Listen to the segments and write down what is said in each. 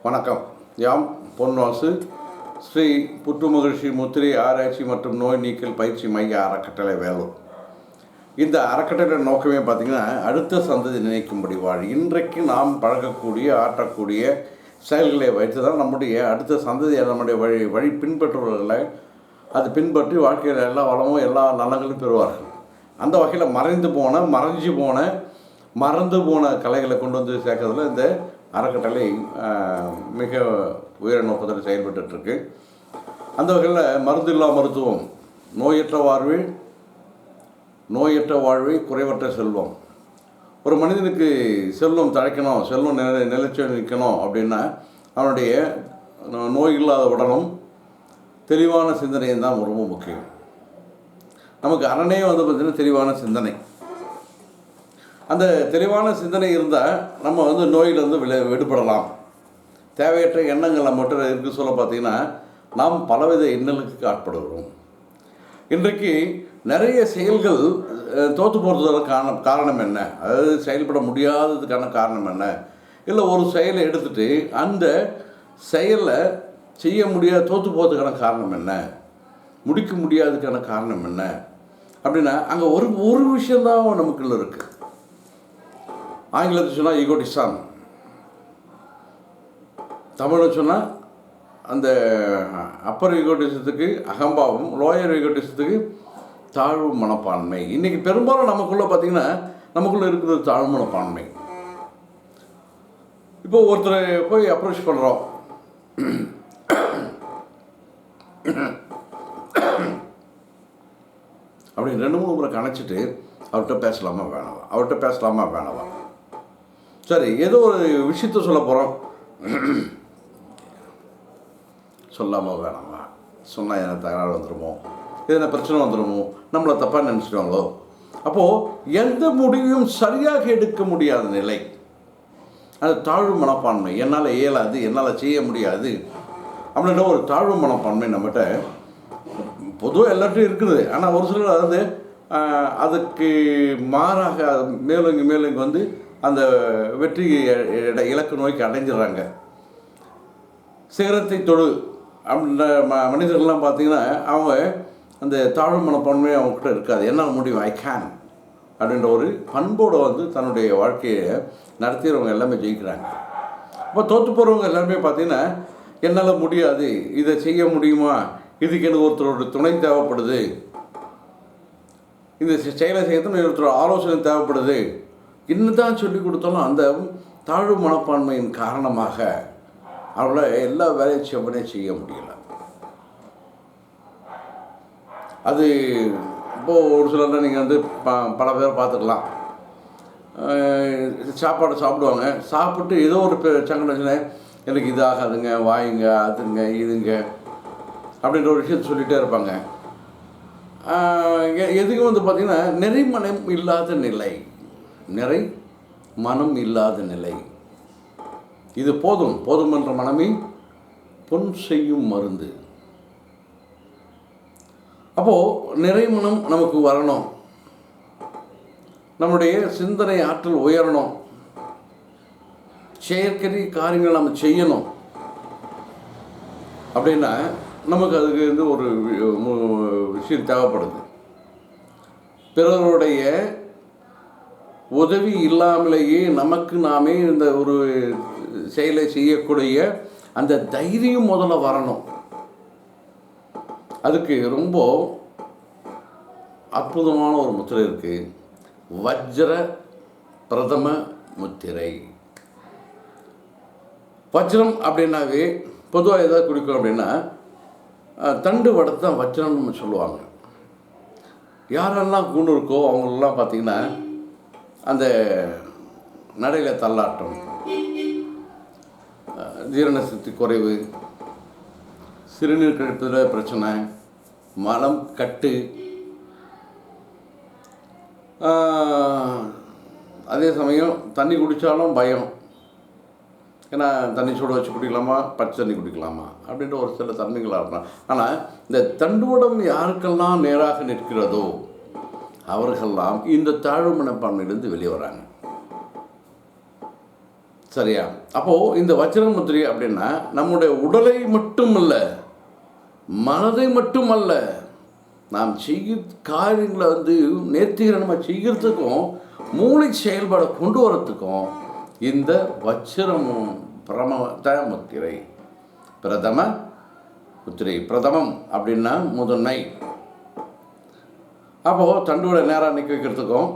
வணக்கம். யாம் பொன்வாசு, ஸ்ரீ புற்றுமகிழ்ச்சி முத்திரை ஆராய்ச்சி மற்றும் நோய் நீக்கல் பயிற்சி மைய அறக்கட்டளை வேலூர். இந்த அறக்கட்டளை நோக்கமே பார்த்திங்கன்னா, அடுத்த சந்ததி நினைக்கும்படி வாழ். இன்றைக்கு நாம் பழகக்கூடிய ஆற்றக்கூடிய செயல்களை வைத்து தான் நம்முடைய அடுத்த சந்ததியை நம்முடைய வழி பின்பற்றுவர்களை அது பின்பற்றி வாழ்க்கையில் எல்லா வளமும் எல்லா நலங்களும் பெறுவார்கள். அந்த வகையில் மறந்து போன கலைகளை கொண்டு வந்து சேர்க்கறதுல இந்த அறக்கட்டளை மிக உயர நோக்கத்தில் செயல்பட்டுருக்கு. அந்த வகையில் மருந்தில்லா மருத்துவம், நோயற்ற வாழ்வை குறைவற்ற செல்வம். ஒரு மனிதனுக்கு செல்வம் தழைக்கணும், செல்வம் நிலைச்சு நிற்கணும் அப்படின்னா அவனுடைய நோய் இல்லாத உடலும் தெளிவான சிந்தனையும் தான் ரொம்ப முக்கியம். நமக்கு அரணே பார்த்திங்கன்னா தெளிவான சிந்தனை. அந்த தெளிவான சிந்தனை இருந்தால் நம்ம நோயிலிருந்து விடுபடலாம். தேவையற்ற எண்ணங்கள் நம்மகிட்ட இருக்கு சொல்ல பார்த்திங்கன்னா நாம் பலவித இன்னலுக்கு ஆட்படுகிறோம். இன்றைக்கு நிறைய செயல்கள் தோற்று போகிறதுக்கான காரணம் என்ன, அதாவது செயல்பட முடியாததுக்கான காரணம் என்ன, இல்லை ஒரு செயலை எடுத்துகிட்டு அந்த செயலை தோற்று போகிறதுக்கான காரணம் என்ன, முடிக்க முடியாததுக்கான காரணம் என்ன அப்படின்னா அங்கே ஒரு விஷயந்தான் நமக்குள்ள இருக்குது. ஆங்கிலத்தில் சொன்னால் ஈகோடிசம், தமிழில் சொன்னால் அந்த அப்பர் ஈகோடிசத்துக்கு அகம்பாவம், லோயர் ஈகோடிசத்துக்கு தாழ்வு மனப்பான்மை. இன்றைக்கி பெரும்பாலும் நமக்குள்ளே பார்த்திங்கன்னா நமக்குள்ளே இருக்கிற தாழ்வு மனப்பான்மை. இப்போ ஒருத்தரை போய் அப்ரோச் பண்ணுறோம், அப்படி 2-3 முறை கணச்சிட்டு அவர்கிட்ட பேசலாமா வேணாமா, சரி ஏதோ ஒரு விஷயத்த சொல்ல போகிறோம், சொல்லாமல் வேணாமா, சொன்னால் என்ன தகராறு வந்துடுமோ, எதனா பிரச்சனை வந்துடுமோ, நம்மளை தப்பாக நினச்சிடுவாங்களோ. அப்போது எந்த முடிவையும் சரியாக எடுக்க முடியாத நிலை, அது தாழ்வு மனப்பான்மை. என்னால் இயலாது, என்னால் செய்ய முடியாது அப்படின்ற ஒரு தாழ்வு மனப்பான்மை நம்மகிட்ட பொதுவாக எல்லாத்தையும் இருக்குது. ஆனால் ஒரு சிலர் அதுக்கு மாறாக மேலோங்கி அந்த வெற்றி இலக்கு நோக்கி அடைஞ்சிடறாங்க. சிகரத்தை தொடு அப்படின்ற மனிதர்கள்லாம் பார்த்திங்கன்னா அவங்க அந்த தாழ்வு மனப்பான்மையை அவங்ககிட்ட இருக்காது. என்னால் முடியும், ஐ கேன் அப்படின்ற ஒரு பண்போடு தன்னுடைய வாழ்க்கையை நடத்திடுறவங்க எல்லாமே ஜெயிக்கிறாங்க. அப்போ தோற்று போகிறவங்க எல்லாருமே பார்த்திங்கன்னா என்னால் முடியாது, இதை செய்ய முடியுமா, இதுக்கு எனக்கு ஒருத்தரோட துணை தேவைப்படுது, இந்த செயலை செய்யறதுன்னு ஒருத்தரோட ஆலோசனை தேவைப்படுது, இன்னும் தான் சொல்லி கொடுத்தாலும் அந்த தாழ்வு மனப்பான்மையின் காரணமாக அவளை எல்லா வேலையும் செவ்வனே செய்ய முடியல. அது இப்போது ஒரு சிலர் நீங்கள் பல பேர் பார்த்துக்கலாம், சாப்பாடு சாப்பிடுவாங்க, சாப்பிட்டு ஏதோ ஒரு சங்கடச்சுன்னா எனக்கு இது ஆகாதுங்க, வாயுங்க, அதுங்க இதுங்க அப்படின்ற ஒரு விஷயத்தை சொல்லிகிட்டே இருப்பாங்க. எதுக்கும் பார்த்திங்கன்னா நிறை மனம் இல்லாத நிலை, இது போதும் என்ற மனமே பொன் செய்யும் மருந்து. அப்போது நிறை மனம் நமக்கு வரணும், நம்முடைய சிந்தனை ஆற்றல் உயரணும், செயற்கை காரியங்கள் நம்ம செய்யணும் அப்படின்னா நமக்கு அதுக்கு ஒரு விஷயம் தேவைப்படுது. பிறருடைய உதவி இல்லாமலேயே நமக்கு நாமே இந்த ஒரு செயலை செய்யக்கூடிய அந்த தைரியம் முதல்ல வரணும். அதுக்கு ரொம்ப அற்புதமான ஒரு முத்திரை இருக்குது, வஜ்ர பிரதம முத்திரை. வஜ்ரம் அப்படின்னாவே பொதுவாக எதாவது குடிக்கும் அப்படின்னா தண்டு வடத்தை தான் வஜ்ரம்னு நம்ம சொல்லுவாங்க. யாரெல்லாம் கூண்டு இருக்கோ அவங்களெல்லாம் பார்த்திங்கன்னா அந்த நடையில் தள்ளாட்டம், ஜீரண சக்தி குறைவு, சிறுநீர் கழிப்பதில் பிரச்சனை, மலம் கட்டு, அதே சமயம் தண்ணி குடித்தாலும் பயம், ஏன்னா தண்ணி சூட வச்சு குடிக்கலாமா, பச்சை தண்ணி குடிக்கலாமா அப்படின்ற ஒரு சில தன்மைகளாக இருக்கலாம். ஆனால் இந்த தண்டுவடம் யாருக்கெல்லாம் நேராக நிற்கிறதோ அவர்களெல்லாம் இந்த தாழ்வு மனப்பான்மையிலிருந்து வெளியே வராங்க. சரியா? அப்போது இந்த வஜ்ர முத்திரை அப்படின்னா நம்முடைய உடலை மட்டும் அல்ல, மனதை மட்டும் அல்ல, நாம் செய்ய காரியங்களை நேர்த்திகரமாக செய்கிறதுக்கும் மூளை செயல்பாடை கொண்டு வரத்துக்கும் இந்த வஜ்ரமும் பிரமத முத்திரை, பிரதம முத்திரை. பிரதமம் அப்படின்னா முதன்மை. அப்போது தண்டுவடை நேராக நிற்க வைக்கிறதுக்கும்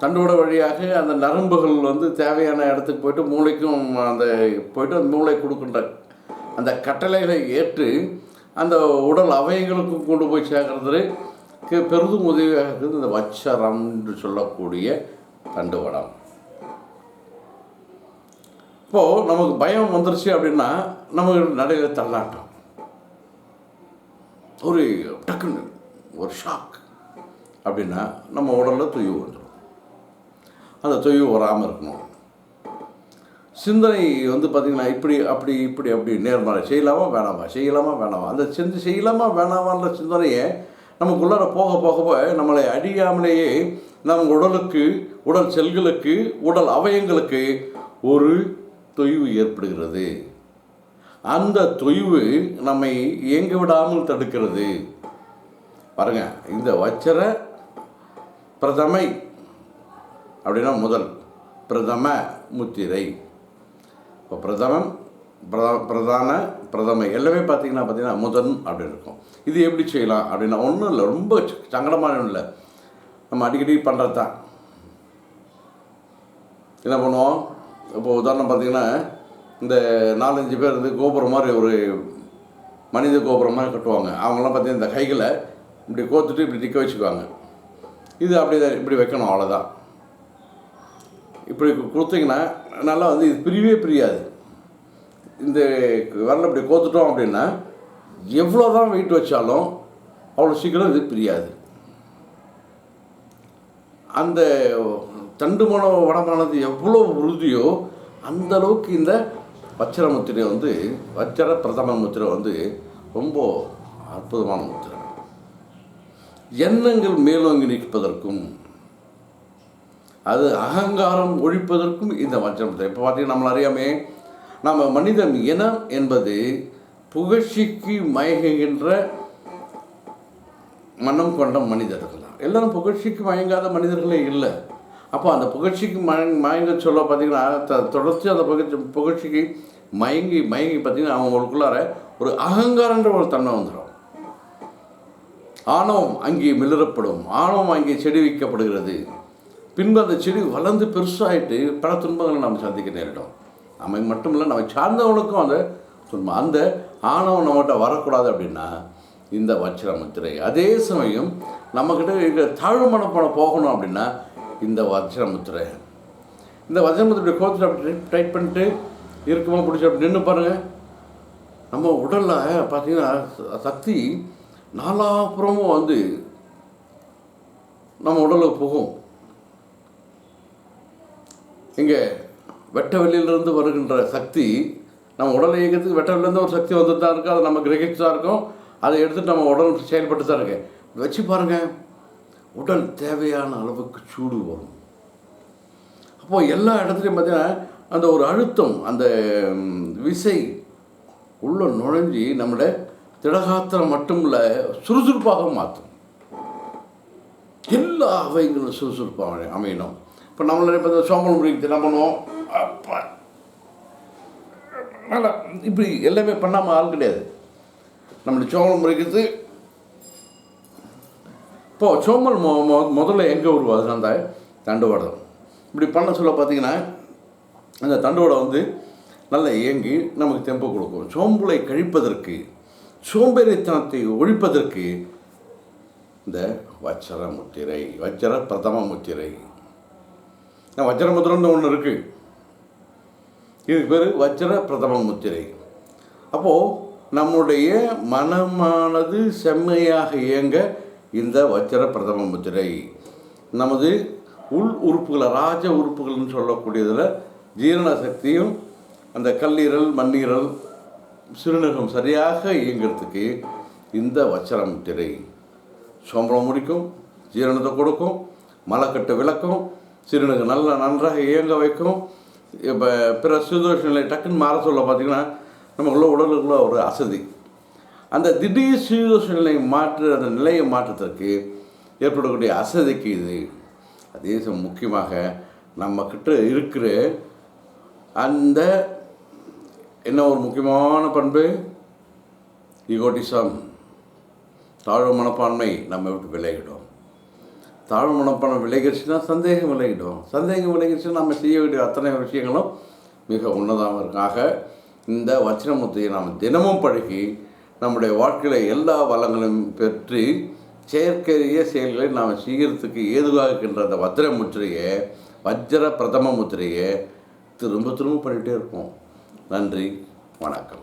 தண்டுவடை வழியாக அந்த நரம்புகள் தேவையான இடத்துக்கு போய்ட்டு மூளைக்கும் போய்ட்டு அந்த மூளை கொடுக்கின்ற அந்த கட்டளைகளை ஏற்று அந்த உடல் அவயங்களுக்கும் கொண்டு போய் சேர்க்கறதுக்கு பெரிதும் உதவியாக இருக்குது இந்த வஜ்ரம் என்று சொல்லக்கூடிய தண்டுவடம். இப்போது நமக்கு பயம் வந்துருச்சு அப்படின்னா நமக்கு நடையில் தள்ளாட்டம், ஒரு டக்குன்னு ஒரு ஷாக் அப்படின்னா நம்ம உடலில் தொய்வு வந்துடும். அந்த தொய்வு வராமல் இருக்கணும். சிந்தனை பார்த்திங்கன்னா இப்படி அப்படி இப்படி அப்படி நேர்மறை செய்யலாமா வேணாமா, செய்யலாமா வேணாமா, அந்த செய்யலாமா வேணாமான்ற சிந்தனையை நமக்குள்ளார போக போக நம்மளை அறியாமலேயே நம்ம உடலுக்கு, உடல் செல்களுக்கு, உடல் அவயங்களுக்கு ஒரு தொய்வு ஏற்படுகிறது. அந்த தொய்வு நம்மை இயங்க விடாமல் தடுக்கிறது. பாருங்க, இந்த வஜ்ர பிரதமை அப்படின்னா முதல், பிரதம முத்திரை. இப்போ பிரதமம், பிரதான, பிரதமை எல்லாமே பார்த்தீங்கன்னா முதன் அப்படின்னு இருக்கும். இது எப்படி செய்யலாம் அப்படின்னா ஒன்றும் இல்லை, ரொம்ப சங்கடமான இல்லை, நம்ம அடிக்கடி பண்ணுறது தான். என்ன பண்ணுவோம், இப்போ உதாரணம் பார்த்திங்கன்னா இந்த 4-5 பேர் கோபுரம் மாதிரி ஒரு மனித கோபுரம் மாதிரி கட்டுவாங்க. அவங்களாம் பார்த்திங்கன்னா இந்த கைகளை இப்படி கோத்துட்டு இப்படி நிற்க வச்சுக்குவாங்க. இது அப்படி தான், இப்படி வைக்கணும், அவ்வளோதான். இப்படி கொடுத்தீங்கன்னா நல்லா இது பிரியவே பிரியாது. இந்த விரலை இப்படி கோத்துட்டோம் அப்படின்னா எவ்வளோ தான் வெயிட் வச்சாலும் அவ்வளோ சீக்கிரம் இது பிரியாது. அந்த தண்டுமன வடமானது எவ்வளோ உறுதியோ அந்த அளவுக்கு இந்த வஜ்ர முத்திரை வஜ்ர பிரதம முத்திரை ரொம்ப அற்புதமான முத்திரை. எண்ணங்கள் மேலோங்கி நிற்பதற்கும் அது அகங்காரம் ஒழிப்பதற்கும் இந்த வஜ்ர முத்திரை. இப்போ பார்த்தீங்கன்னா நம்மளை அறியாமே நம்ம மனிதன் இனம் என்பது புகழ்ச்சிக்கு மயங்குகின்ற மனம் கொண்ட மனிதர்கள் தான். எல்லாரும் புகழ்ச்சிக்கு மயங்காத மனிதர்களே இல்லை. அப்போ அந்த புகழ்ச்சிக்கு மயங்க சொல்ல பார்த்திங்கன்னா தொடர்ச்சி அந்த புகழ்ச்சிக்கு மயங்கி பார்த்திங்கன்னா அவங்களுக்குள்ளார ஒரு அகங்காரன்ற ஒரு தன்மை வந்துடும். ஆணவம் அங்கே மிளறப்படும், ஆணவம் அங்கே செடி வைக்கப்படுகிறது. பின்பு அந்த செடி வளர்ந்து பெருசாகிட்டு பல துன்பங்களை நம்ம சந்திக்க நேரிடும். நமக்கு மட்டும் இல்லை, நம்ம சார்ந்தவங்களுக்கும் அந்த துன்பம். அந்த ஆணவம் நம்மகிட்ட வரக்கூடாது அப்படின்னா இந்த வஜ்ர முத்திரை. அதே சமயம் நம்மக்கிட்ட இருக்கிற தாழ்வு மனப்பாடம் போகணும் அப்படின்னா இந்த வஜ்ர முத்திரை. இந்த வஜ்ர முத்திரை கோத்துட்டு அப்படி டைட் பண்ணிட்டு இருக்குமா பிடிச்சி அப்படி நின்று பாருங்கள். நம்ம உடலில் பார்த்திங்கன்னா சக்தி நாலாபுறமும் நம்ம உடலுக்கு போகும். இங்கே வெட்ட வெளியிலிருந்து வருகின்ற சக்தி நம்ம உடலை இயக்கிறதுக்கு வெட்ட வெளியிலேருந்து ஒரு சக்தி வந்துட்டு தான் இருக்குது. அதை நம்ம கிரகிச்சு தான் இருக்கோம். அதை எடுத்துகிட்டு நம்ம உடல் செயல்பட்டு தான் இருக்கு. வச்சு பாருங்கள், உடல் தேவையான அளவுக்கு சூடு வரும். அப்போது எல்லா இடத்துலையும் பார்த்தீங்கன்னா அந்த ஒரு அழுத்தம், அந்த விசை உள்ள நுழைஞ்சி நம்மளோட திடகாத்திரம் மட்டும் இல்லை சுறுசுறுப்பாக மாற்றும். எல்லா அவைங்களும் சுறுசுறுப்பாக அமையணும். இப்போ நம்மள இப்போ சோம்பல் முறைக்கு என்ன பண்ணுவோம், அப்போ நல்லா இப்படி எல்லாமே பண்ணாமல் ஆள் கிடையாது. நம்மளுடைய சோம்பல் முறைக்கிறது இப்போது சோம்பல் முதல்ல எங்கே உருவாது, அந்த தண்டுவடம். இப்படி பண்ண சொல்ல பார்த்திங்கன்னா அந்த தண்டுவடம் நல்லா இயங்கி நமக்கு தெம்பு கொடுக்கும். சோம்பலை கழிப்பதற்கு, சோம்பேறித்தனத்தை ஒழிப்பதற்கு இந்த வஜ்ர முத்திரை, வஜ்ர பிரதம முத்திரை. வஜ்ர முத்திரைன்னு ஒன்று இருக்குது, இதுக்கு பேர் வஜ்ர பிரதம முத்திரை. அப்போது நம்முடைய மனமானது செம்மையாக இயங்க இந்த வஜ்ர பிரதம முத்திரை நமது உள் உறுப்புகளை, ராஜ உறுப்புகள்னு சொல்லக்கூடியதில் ஜீரண சக்தியும் அந்த கல்லீரல், மண்ணீரல், சிறுநீரகம் சரியாக இயங்கிறதுக்கு இந்த வஜ்ர முத்திரை சோம்பலம் முடிக்கும், ஜீரணத்தை கொடுக்கும், மலக்கட்டு விளக்கும், சிறுநீரகம் நன்றாக இயங்க வைக்கும், இப்போ பிற சீதோஷ நிலை டக்குன்னு மாற சொல்ல பார்த்திங்கன்னா நமக்குள்ள உடலுக்குள்ள ஒரு அசதி. அந்த திடீர் சீதோஷ நிலை அந்த நிலையை மாற்றத்திற்கு ஏற்படக்கூடிய அசதிக்கு இது. அதே முக்கியமாக நம்மக்கிட்ட இருக்கிற அந்த என்ன ஒரு முக்கியமான பண்பு, ஈகோட்டிசம், தாழ்வு மனப்பான்மை நம்ம விட்டு விலகிடும். தாழ்வு மனப்பான்மை விலகிடுச்சுன்னா சந்தேகம் விலகிடும். சந்தேகம் விலகிடுச்சுன்னா நம்ம செய்ய வேண்டிய அத்தனை விஷயங்களும் மிக உன்னதமாக இந்த வச்சிரமுத்தையை நாம் தினமும் பழகி நம்முடைய வாழ்க்கையில் எல்லா வளங்களையும் பெற்று செயற்கரிய செயல்களை நாம் செய்கிறதுக்கு ஏதுவாக இருக்கின்ற அந்த வஜ்ர பிரதம முத்திரையை திரும்ப திரும்ப பண்ணிகிட்டே இருப்போம். நன்றி, வணக்கம்.